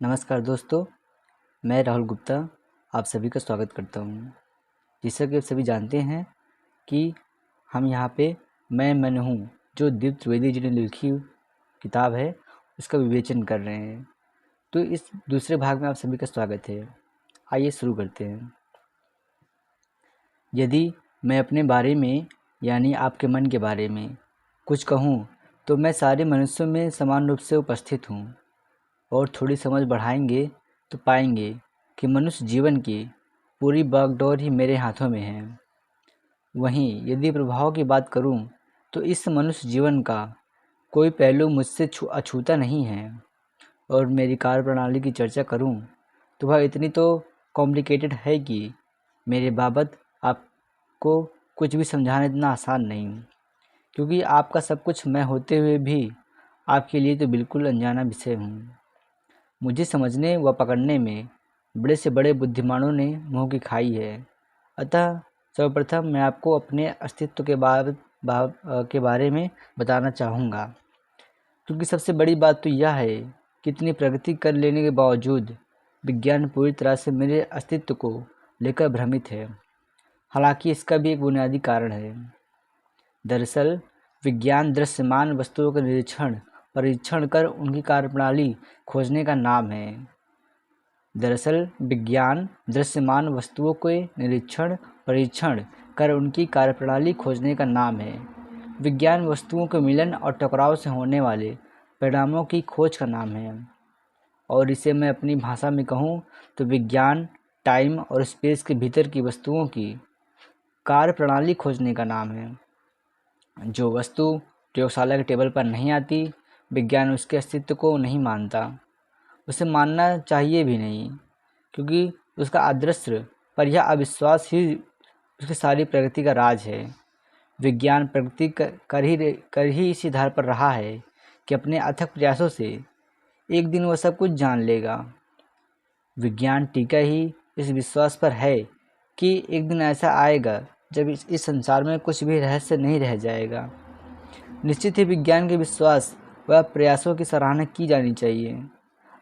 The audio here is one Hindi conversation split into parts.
नमस्कार दोस्तों, मैं राहुल गुप्ता आप सभी का स्वागत करता हूँ। जैसा कि आप सभी जानते हैं कि हम यहाँ पे मैं मन हूँ जो दीप त्रिवेदी जी ने लिखी किताब है उसका विवेचन कर रहे हैं। तो इस दूसरे भाग में आप सभी का स्वागत है। आइए शुरू करते हैं। यदि मैं अपने बारे में यानी आपके मन के बारे में कुछ कहूँ तो मैं सारे मनुष्यों में समान रूप से उपस्थित हूँ और थोड़ी समझ बढ़ाएंगे तो पाएंगे कि मनुष्य जीवन की पूरी बागडोर ही मेरे हाथों में है। वहीं यदि प्रभाव की बात करूं तो इस मनुष्य जीवन का कोई पहलू मुझसे अछूता नहीं है और मेरी कार्यप्रणाली की चर्चा करूं तो वह इतनी तो कॉम्प्लिकेटेड है कि मेरे बाबत आपको कुछ भी समझाना इतना आसान नहीं, क्योंकि आपका सब कुछ मैं होते हुए भी आपके लिए तो बिल्कुल अनजाना विषय हूँ। मुझे समझने व पकड़ने में बड़े से बड़े बुद्धिमानों ने मुँह की खाई है। अतः सर्वप्रथम मैं आपको अपने अस्तित्व के बारे में बताना चाहूँगा, क्योंकि सबसे बड़ी बात तो यह है कि इतनी प्रगति कर लेने के बावजूद विज्ञान पूरी तरह से मेरे अस्तित्व को लेकर भ्रमित है। हालांकि इसका भी एक बुनियादी कारण है। दरअसल विज्ञान दृश्यमान वस्तुओं का परीक्षण कर उनकी कार्यप्रणाली खोजने का नाम है। दरअसल विज्ञान दृश्यमान वस्तुओं के परीक्षण कर उनकी कार्यप्रणाली खोजने का नाम है। विज्ञान वस्तुओं के मिलन और टकराव से होने वाले परिणामों की खोज का नाम है। और इसे मैं अपनी भाषा में कहूँ तो विज्ञान टाइम और स्पेस के भीतर की वस्तुओं की कार्यप्रणाली खोजने का नाम है। जो वस्तु प्रयोगशाला के टेबल पर नहीं आती, विज्ञान उसके अस्तित्व को नहीं मानता, उसे मानना चाहिए भी नहीं, क्योंकि उसका अदृश्य पर यह अविश्वास ही उसकी सारी प्रगति का राज है। विज्ञान प्रगति कर ही इसी आधार पर रहा है कि अपने अथक प्रयासों से एक दिन वह सब कुछ जान लेगा। विज्ञान टीका ही इस विश्वास पर है कि एक दिन ऐसा आएगा जब इस संसार में कुछ भी रहस्य नहीं रह जाएगा। निश्चित ही विज्ञान के विश्वास व प्रयासों की सराहना की जानी चाहिए।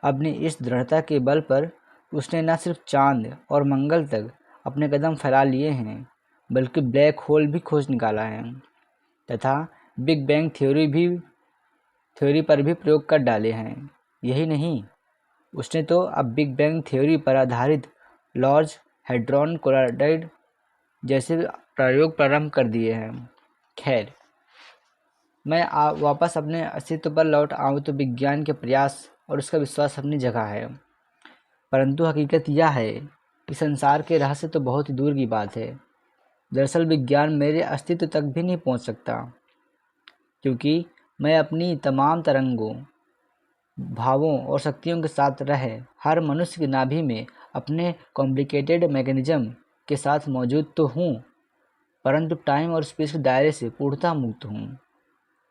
अपनी इस दृढ़ता के बल पर उसने न सिर्फ चांद और मंगल तक अपने कदम फैला लिए हैं, बल्कि ब्लैक होल भी खोज निकाला है तथा बिग बैंग थ्योरी पर भी प्रयोग कर डाले हैं। यही नहीं, उसने तो अब बिग बैंग थ्योरी पर आधारित लार्ज हैड्रॉन कोलाइडर जैसे प्रयोग प्रारंभ कर दिए हैं। खैर, मैं वापस अपने अस्तित्व पर लौट आऊँ तो विज्ञान के प्रयास और उसका विश्वास अपनी जगह है, परंतु हकीकत यह है कि संसार के रहस्य तो बहुत ही दूर की बात है। दरअसल विज्ञान मेरे अस्तित्व तक भी नहीं पहुंच सकता, क्योंकि मैं अपनी तमाम तरंगों, भावों और शक्तियों के साथ रह हर मनुष्य की नाभि में अपने कॉम्प्लिकेटेड मैकेनिज्म के साथ मौजूद तो हूँ, परंतु टाइम और स्पेस के दायरे से पूर्णतः मुक्त हूँ।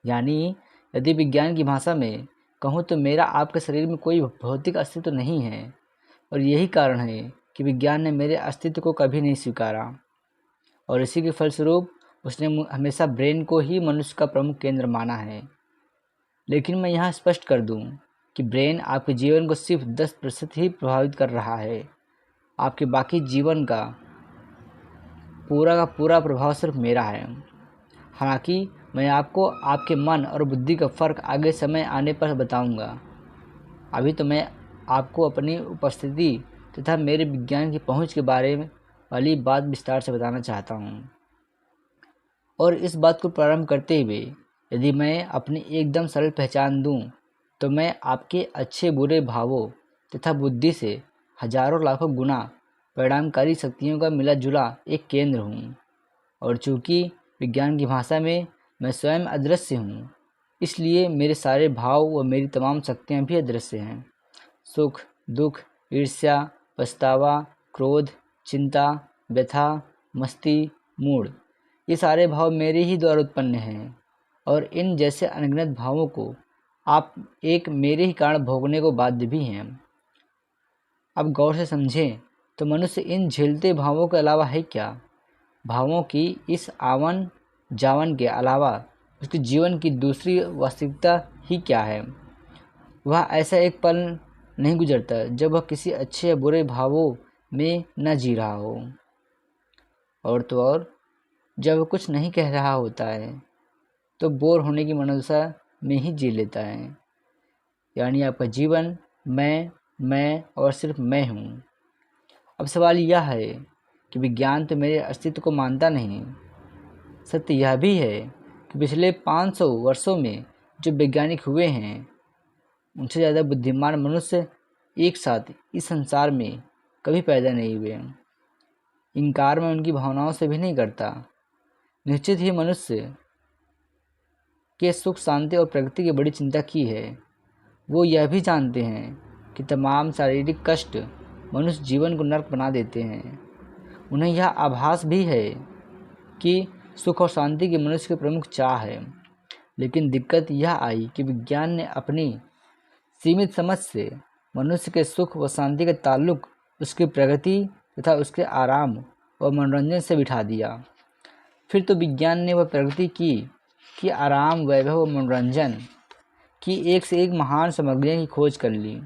यानी यदि विज्ञान की भाषा में कहूँ तो मेरा आपके शरीर में कोई भौतिक अस्तित्व नहीं है, और यही कारण है कि विज्ञान ने मेरे अस्तित्व को कभी नहीं स्वीकारा, और इसी के फलस्वरूप उसने हमेशा ब्रेन को ही मनुष्य का प्रमुख केंद्र माना है। लेकिन मैं यहाँ स्पष्ट कर दूँ कि ब्रेन आपके जीवन को सिर्फ 10% ही प्रभावित कर रहा है। आपके बाकी जीवन का पूरा प्रभाव सिर्फ मेरा है। हालांकि मैं आपको आपके मन और बुद्धि का फ़र्क आगे समय आने पर बताऊंगा। अभी तो मैं आपको अपनी उपस्थिति तथा मेरे विज्ञान की पहुंच के बारे में वाली बात विस्तार से बताना चाहता हूं। और इस बात को प्रारंभ करते हुए यदि मैं अपनी एकदम सरल पहचान दूं तो मैं आपके अच्छे बुरे भावों तथा बुद्धि से हजारों लाखों गुना परिणामकारी शक्तियों का मिला जुला एक केंद्र हूँ। और चूँकि विज्ञान की भाषा में मैं स्वयं अदृश्य हूँ, इसलिए मेरे सारे भाव व मेरी तमाम शक्तियाँ भी अदृश्य हैं। सुख, दुख, ईर्ष्या, पछतावा, क्रोध, चिंता, व्यथा, मस्ती, मूड, ये सारे भाव मेरे ही द्वारा उत्पन्न हैं, और इन जैसे अनगिनत भावों को आप एक मेरे ही कारण भोगने को बाध्य भी हैं। अब गौर से समझें तो मनुष्य इन झेलते भावों के अलावा है क्या? भावों की इस आवन जावन के अलावा उसके जीवन की दूसरी वास्तविकता ही क्या है? वह ऐसा एक पल नहीं गुजरता जब वह किसी अच्छे या बुरे भावों में न जी रहा हो। और तो और जब वह कुछ नहीं कह रहा होता है तो बोर होने की मनसा में ही जी लेता है। यानी आपका जीवन मैं और सिर्फ मैं हूँ। अब सवाल यह है कि विज्ञान तो मेरे अस्तित्व को मानता नहीं। सत्य यह भी है कि पिछले 500 वर्षों में जो वैज्ञानिक हुए हैं उनसे ज़्यादा बुद्धिमान मनुष्य एक साथ इस संसार में कभी पैदा नहीं हुए। इनकार मैं उनकी भावनाओं से भी नहीं करता। निश्चित ही मनुष्य के सुख शांति और प्रगति की बड़ी चिंता की है। वो यह भी जानते हैं कि तमाम शारीरिक कष्ट मनुष्य जीवन को नर्क बना देते हैं। उन्हें यह आभास भी है कि सुख और शांति की मनुष्य की प्रमुख चाह है। लेकिन दिक्कत यह आई कि विज्ञान ने अपनी सीमित समझ से मनुष्य के सुख व शांति का ताल्लुक उसकी प्रगति तथा उसके आराम और मनोरंजन से बिठा दिया। फिर तो विज्ञान ने वह प्रगति की कि आराम, वैभव और मनोरंजन की एक से एक महान सामग्रियों की खोज कर ली।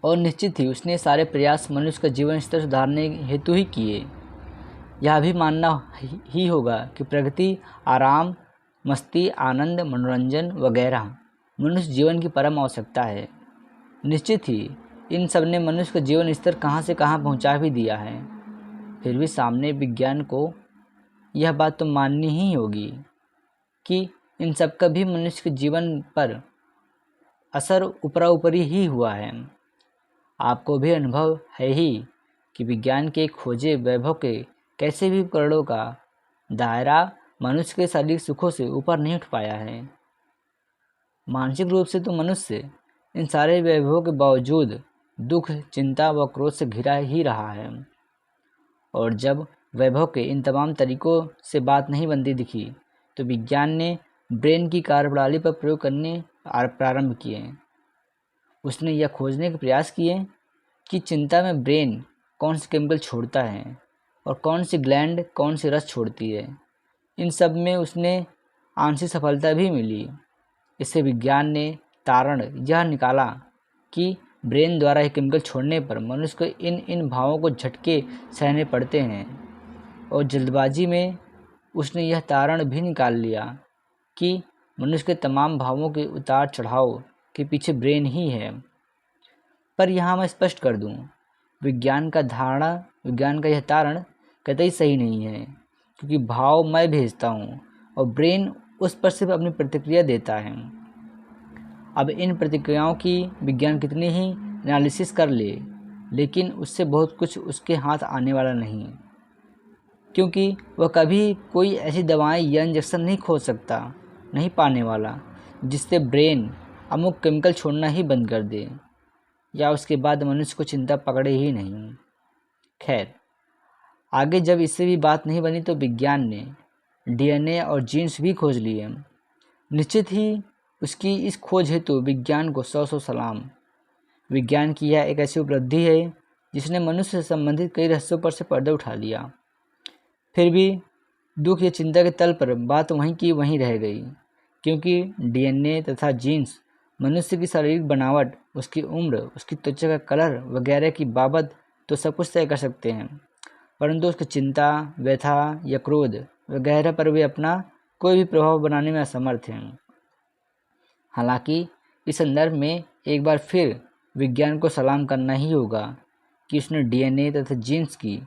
और निश्चित ही उसने सारे प्रयास मनुष्य का जीवन स्तर सुधारने हेतु ही किए। यह भी मानना ही होगा कि प्रगति, आराम, मस्ती, आनंद, मनोरंजन वगैरह मनुष्य जीवन की परम आवश्यकता है। निश्चित ही इन सब ने मनुष्य का जीवन स्तर कहाँ से कहाँ पहुँचा भी दिया है। फिर भी सामने विज्ञान को यह बात तो माननी ही होगी कि इन सब का भी मनुष्य के जीवन पर असर ऊपरा ऊपरी ही हुआ है। आपको भी अनुभव है ही कि विज्ञान के खोजे वैभव के कैसे भी उपकरणों का दायरा मनुष्य के शारीरिक सुखों से ऊपर नहीं उठ पाया है। मानसिक रूप से तो मनुष्य इन सारे वैभवों के बावजूद दुख, चिंता व क्रोध से घिरा ही रहा है। और जब वैभव के इन तमाम तरीकों से बात नहीं बनती दिखी तो विज्ञान ने ब्रेन की कार्यप्रणाली पर प्रयोग करने प्रारंभ किए। उसने यह खोजने के प्रयास किए कि चिंता में ब्रेन कौन से केमिकल छोड़ता है और कौन सी ग्लैंड कौन सी रस छोड़ती है। इन सब में उसने आंशिक सफलता भी मिली। इससे विज्ञान ने तारण यह निकाला कि ब्रेन द्वारा ही केमिकल छोड़ने पर मनुष्य को इन भावों को झटके सहने पड़ते हैं। और जल्दबाजी में उसने यह तारण भी निकाल लिया कि मनुष्य के तमाम भावों के उतार चढ़ाव के पीछे ब्रेन ही है। पर यहाँ मैं स्पष्ट कर दूँ, विज्ञान का यह तारण कतई सही नहीं है, क्योंकि भाव मैं भेजता हूँ और ब्रेन उस पर सिर्फ अपनी प्रतिक्रिया देता है। अब इन प्रतिक्रियाओं की विज्ञान कितनी ही एनालिसिस कर ले, लेकिन उससे बहुत कुछ उसके हाथ आने वाला नहीं, क्योंकि वह कभी कोई ऐसी दवाएं या इंजेक्शन नहीं खोज सकता, नहीं पाने वाला, जिससे ब्रेन अमुक केमिकल छोड़ना ही बंद कर दे या उसके बाद मनुष्य को चिंता पकड़े ही नहीं। खैर, आगे जब इससे भी बात नहीं बनी तो विज्ञान ने डीएनए और जीन्स भी खोज लिए। निश्चित ही उसकी इस खोज हेतु विज्ञान को 100 सलाम। विज्ञान की यह एक ऐसी उपलब्धि है जिसने मनुष्य से संबंधित कई रहस्यों पर से पर्दा उठा लिया। फिर भी दुख या चिंता के तल पर बात वहीं की वहीं रह गई, क्योंकि डीएनए तथा जीन्स मनुष्य की शारीरिक बनावट, उसकी उम्र, उसकी त्वचा का कलर वगैरह की बाबत तो सब कुछ तय कर सकते हैं, परंतु उसकी चिंता, व्यथा या क्रोध वगैरह पर वे अपना कोई भी प्रभाव बनाने में असमर्थ हैं। हालांकि इस संदर्भ में एक बार फिर विज्ञान को सलाम करना ही होगा कि उसने डीएनए तथा जीन्स की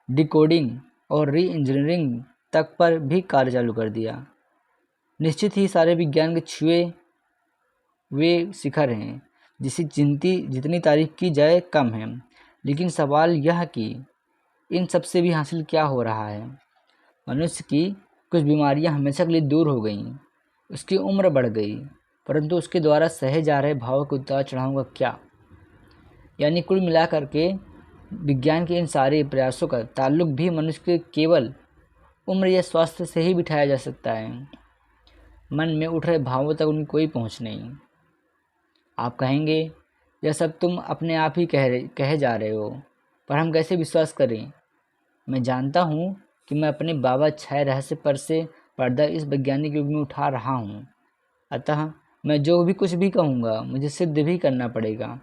डिकोडिंग और री इंजीनियरिंग तक पर भी कार्य चालू कर दिया। निश्चित ही सारे विज्ञान के छुए वे शिखर हैं जितनी तारीफ की जाए कम है। लेकिन सवाल यह कि इन सब से भी हासिल क्या हो रहा है। मनुष्य की कुछ बीमारियां हमेशा के लिए दूर हो गईं, उसकी उम्र बढ़ गई, परंतु उसके द्वारा सहे जा रहे भाव के उतार चढ़ाव का क्या। यानी कुल मिलाकर के विज्ञान के इन सारे प्रयासों का ताल्लुक भी मनुष्य के केवल उम्र या स्वास्थ्य से ही बिठाया जा सकता है। मन में उठ रहे भावों तक उनकी कोई पहुंच नहीं। आप कहेंगे यह सब तुम अपने आप ही कहे जा रहे हो, पर हम कैसे विश्वास करें। मैं जानता हूँ कि मैं अपने बाबा छाए रहस्य पर से पर्दा इस वैज्ञानिक युग में उठा रहा हूँ, अतः मैं जो भी कुछ भी कहूँगा मुझे सिद्ध भी करना पड़ेगा,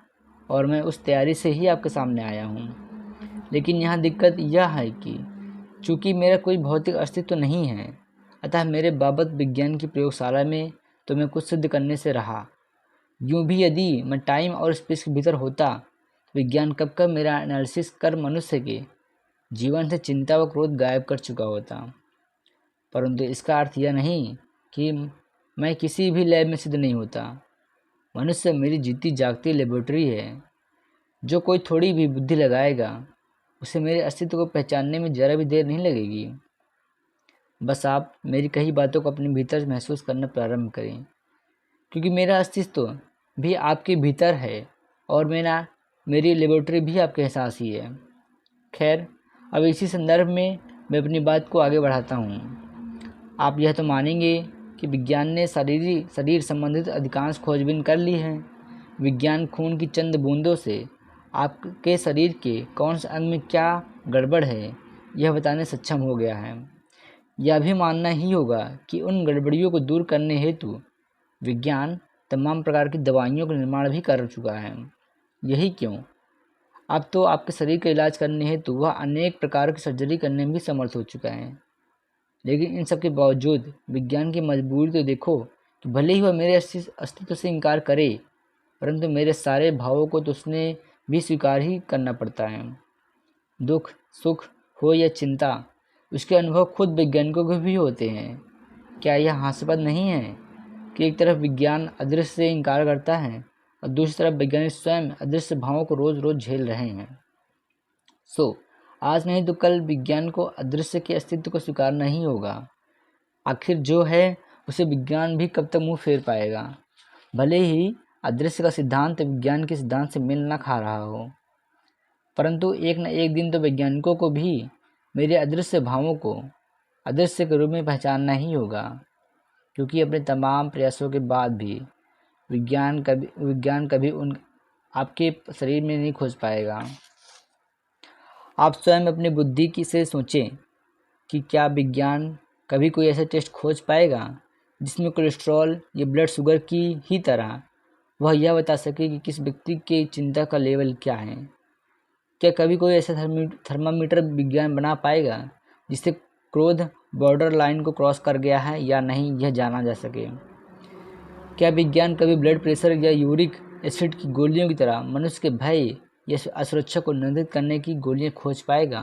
और मैं उस तैयारी से ही आपके सामने आया हूँ। लेकिन यहाँ दिक्कत यह है कि चूँकि मेरा कोई भौतिक अस्तित्व तो नहीं है, अतः मेरे बाबत विज्ञान की प्रयोगशाला में तो मैं कुछ सिद्ध करने से रहा। यूँ भी यदि मैं टाइम और स्पेस के भीतर होता, विज्ञान कब कब मेरा एनालिसिस कर मनुष्य के जीवन से चिंता व क्रोध गायब कर चुका होता। परंतु इसका अर्थ यह नहीं कि मैं किसी भी लैब में सिद्ध नहीं होता। मनुष्य मेरी जीती जागती लेबोरेटरी है। जो कोई थोड़ी भी बुद्धि लगाएगा, उसे मेरे अस्तित्व को पहचानने में ज़रा भी देर नहीं लगेगी। बस आप मेरी कही बातों को अपने भीतर महसूस करना प्रारंभ करें, क्योंकि मेरा अस्तित्व भी आपके भीतर है और मेरी लेबोरेटरी भी आपके एहसास ही है। खैर, अब इसी संदर्भ में मैं अपनी बात को आगे बढ़ाता हूँ। आप यह तो मानेंगे कि विज्ञान ने शरीर संबंधित अधिकांश खोजबीन कर ली है। विज्ञान खून की चंद बूंदों से आपके शरीर के कौन से अंग में क्या गड़बड़ है यह बताने सक्षम हो गया है। यह भी मानना ही होगा कि उन गड़बड़ियों को दूर करने हेतु विज्ञान तमाम प्रकार की दवाइयों का निर्माण भी कर चुका है। यही क्यों, अब तो आपके शरीर का इलाज करने हेतु वह अनेक प्रकार की सर्जरी करने में भी समर्थ हो चुका है। लेकिन इन सब के बावजूद विज्ञान की मजबूरी तो देखो कि भले ही वह मेरे अस्तित्व से इनकार करे, परंतु मेरे सारे भावों को तो उसने भी स्वीकार ही करना पड़ता है। दुख सुख हो या चिंता, उसके अनुभव खुद वैज्ञानिकों को भी होते हैं। क्या यह हास्यास्पद नहीं है कि एक तरफ विज्ञान अदृश्य से इनकार करता है और दूसरी तरफ वैज्ञानिक स्वयं अदृश्य भावों को रोज रोज झेल रहे हैं। आज नहीं तो कल विज्ञान को अदृश्य के अस्तित्व को स्वीकारना ही होगा। आखिर जो है उसे विज्ञान भी कब तक मुंह फेर पाएगा, भले ही अदृश्य का सिद्धांत विज्ञान के सिद्धांत से मेल न खा रहा हो। परंतु एक न एक दिन तो वैज्ञानिकों को भी मेरे अदृश्य भावों को अदृश्य के रूप में पहचानना ही होगा, क्योंकि अपने तमाम प्रयासों के बाद भी विज्ञान कभी उन आपके शरीर में नहीं खोज पाएगा। आप स्वयं अपनी बुद्धि की से सोचें कि क्या विज्ञान कभी कोई ऐसा टेस्ट खोज पाएगा जिसमें कोलेस्ट्रॉल या ब्लड शुगर की ही तरह वह यह बता सके कि किस व्यक्ति के चिंता का लेवल क्या है। क्या कभी कोई ऐसा थर्मामीटर विज्ञान बना पाएगा जिससे क्रोध बॉर्डर लाइन को क्रॉस कर गया है या नहीं यह जाना जा सके। क्या विज्ञान कभी ब्लड प्रेशर या यूरिक एसिड की गोलियों की तरह मनुष्य के भय या असुरक्षा को नियंत्रित करने की गोलियां खोज पाएगा।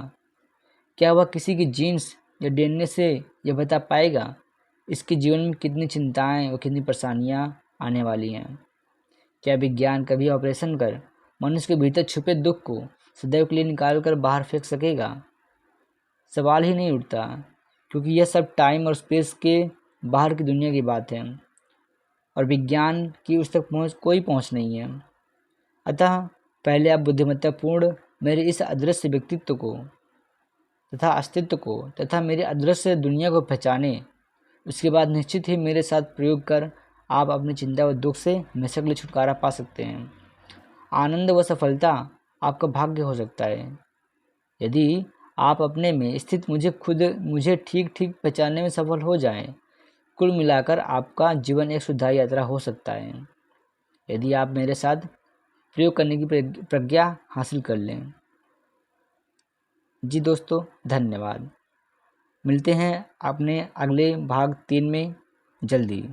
क्या वह किसी की जीन्स या डीएनए से यह बता पाएगा इसके जीवन में कितनी चिंताएं और कितनी परेशानियां आने वाली हैं। क्या विज्ञान कभी ऑपरेशन कर मनुष्य के भीतर छुपे दुख को सदैव के लिए निकाल कर बाहर फेंक सकेगा। सवाल ही नहीं उठता, क्योंकि यह सब टाइम और स्पेस के बाहर की दुनिया की बात है और विज्ञान की उस तक कोई पहुंच नहीं है। अतः पहले आप बुद्धिमत्तापूर्ण मेरे इस अदृश्य व्यक्तित्व को तथा अस्तित्व को तथा मेरी अदृश्य दुनिया को पहचाने। उसके बाद निश्चित ही मेरे साथ प्रयोग कर आप अपनी चिंता व दुख से हमेशा के लिए छुटकारा पा सकते हैं। आनंद व सफलता आपका भाग्य हो सकता है यदि आप अपने में स्थित मुझे ठीक ठीक पहचानने में सफल हो जाएं। कुल मिलाकर आपका जीवन एक शुद्ध यात्रा हो सकता है यदि आप मेरे साथ प्रयोग करने की प्रज्ञा हासिल कर लें। जी दोस्तों, धन्यवाद। मिलते हैं अपने अगले भाग 3 में जल्दी।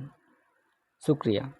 शुक्रिया।